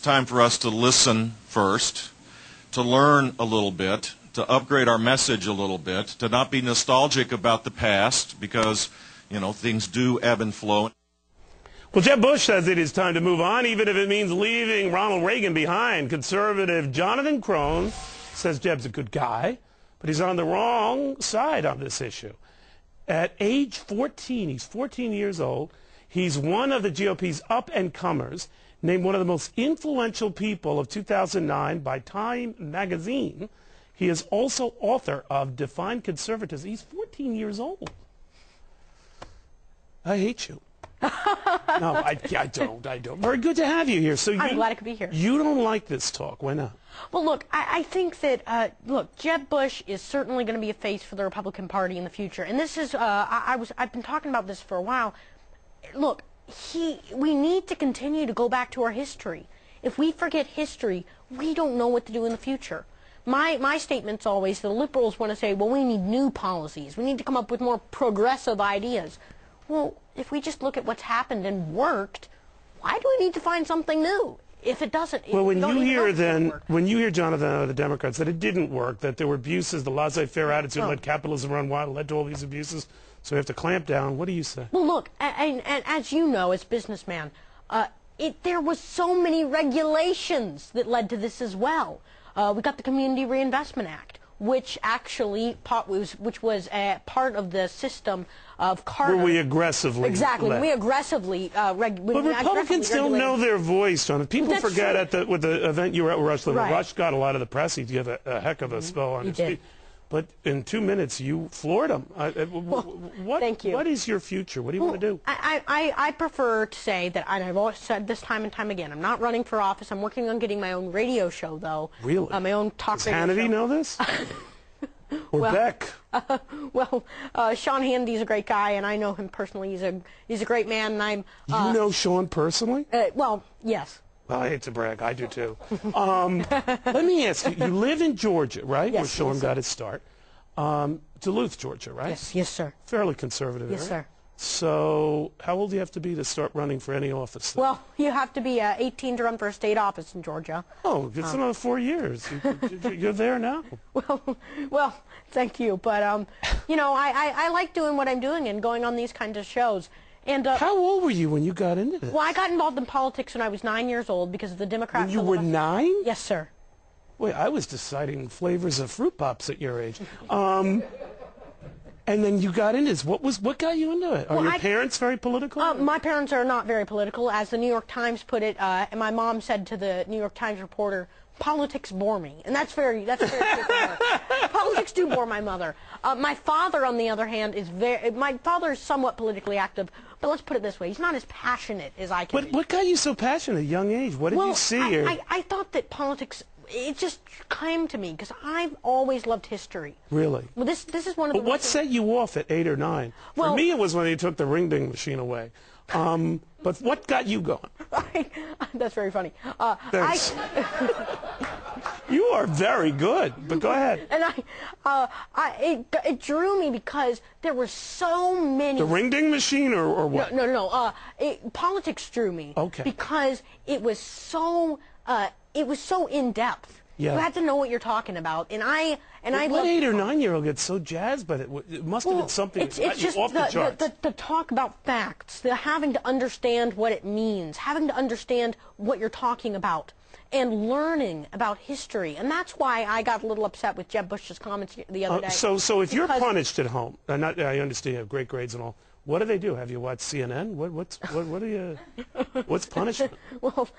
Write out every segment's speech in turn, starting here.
time for us to listen first, to learn a little bit, to upgrade our message a little bit, to not be nostalgic about the past because, you know, things do ebb and flow. Well, Jeb Bush says it is time to move on, even if it means leaving Ronald Reagan behind. Conservative Johnathan Krohn says Jeb's a good guy, but he's on the wrong side on this issue. At age 14, he's 14 years old, he's one of the GOP's up-and-comers, named one of the most influential people of 2009 by Time magazine. He is also author of Define Conservatism. He's 14 years old. I hate you. No, I don't. Very good to have you here. So I'm glad I could be here. You don't like this talk. Why not? Well, look, I think that, look, Jeb Bush is certainly going to be a face for the Republican Party in the future. And this is, I've been talking about this for a while. Look, we need to continue to go back to our history. If we forget history, we don't know what to do in the future. My statement's always the liberals want to say, well, we need new policies. We need to come up with more progressive ideas. Well, if we just look at what's happened and worked, why do we need to find something new? If it doesn't, well, when you hear Johnathan out of the Democrats that it didn't work, that there were abuses, the laissez-faire attitude led capitalism run wild, led to all these abuses, so we have to clamp down. What do you say? Well, look, and as you know, as businessman, there was so many regulations that led to this as well. We got the Community Reinvestment Act, which actually was a part of the system of Carter. Where we aggressively Exactly. We aggressively But Republicans don't know their voice, John. People forget with the event you were at with Rush Limbaugh. Rush got a lot of the press. He had a heck of a spell on his feet. But in 2 minutes, you floored him. Thank you. What is your future? What do you want to do? I prefer to say that, and I've always said this time and time again, I'm not running for office. I'm working on getting my own radio show, though. Really? My own talk radio show. Does Hannity know this? Or Beck? Sean Hannity's a great guy, and I know him personally. He's a great man, and You know Sean personally? Well, yes. Well, I hate to brag. I do, too. Let me ask you. You live in Georgia, right? Yes. Where Sean got his start. Duluth, Georgia, right? Yes, sir. Fairly conservative area. Yes, sir. So how old do you have to be to start running for any office there? Well, you have to be 18 to run for a state office in Georgia. Oh, it's another 4 years. You're there now. Well, thank you. But, you know, I like doing what I'm doing and going on these kinds of shows. And, how old were you when you got into this? Well, I got involved in politics when I was 9 years old because of the Democrat. When you were 9? Yes, sir. Wait, I was deciding flavors of fruit pops at your age. And then you got into this. What got you into it? Are your parents very political? My parents are not very political. As the New York Times put it, and my mom said to the New York Times reporter, politics bore me. And that's very true for her. Politics do bore my mother. My father, on the other hand, my father is somewhat politically active, but let's put it this way, he's not as passionate as I can be. What got you so passionate at a young age? What did you see? I thought that politics, it just came to me because I've always loved history. Really? Well, this is one of the... But what set you off at 8 or 9? For me, it was when they took the ring-ding machine away. But what got you going? That's very funny. Thanks. You are very good, but go ahead. And it drew me because there were so many... The ring-ding machine or what? No. Politics drew me. Okay. Because it was so in-depth. Yeah. You had to know what you're talking about. And I what 8 or 9-year-old gets so jazzed, but it must have been something that got you off the charts. The talk about facts, the having to understand what it means, having to understand what you're talking about, and learning about history. And that's why I got a little upset with Jeb Bush's comments the other day. So if you're punished at home, I understand you have great grades and all, what do they do? Have you watched CNN? What's punishment? Well,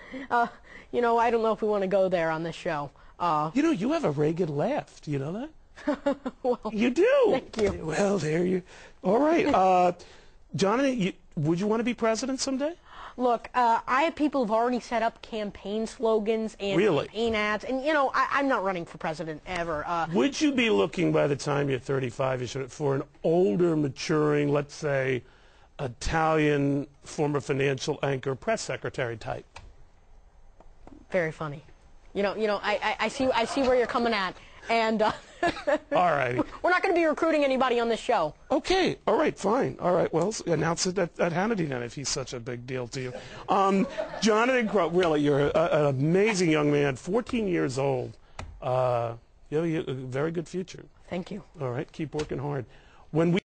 you know, I don't know if we want to go there on this show. You know, you have a Reagan laugh. Do you know that? Well, you do. Thank you. Well, there you. All right, Johnathan, would you want to be president someday? Look, I have people who've already set up campaign slogans and campaign ads, and you know, I'm not running for president ever. Would you be looking by the time you're 35 for an older, maturing, let's say, Italian former financial anchor, press secretary type? Very funny. You know, I see where you're coming at, And All righty. we're not going to be recruiting anybody on this show. Okay. All right. Fine. All right. Well, announce it at Hannity then if he's such a big deal to you. Johnathan Krohn, really, you're an amazing young man, 14 years old. You have a very good future. Thank you. All right. Keep working hard. When we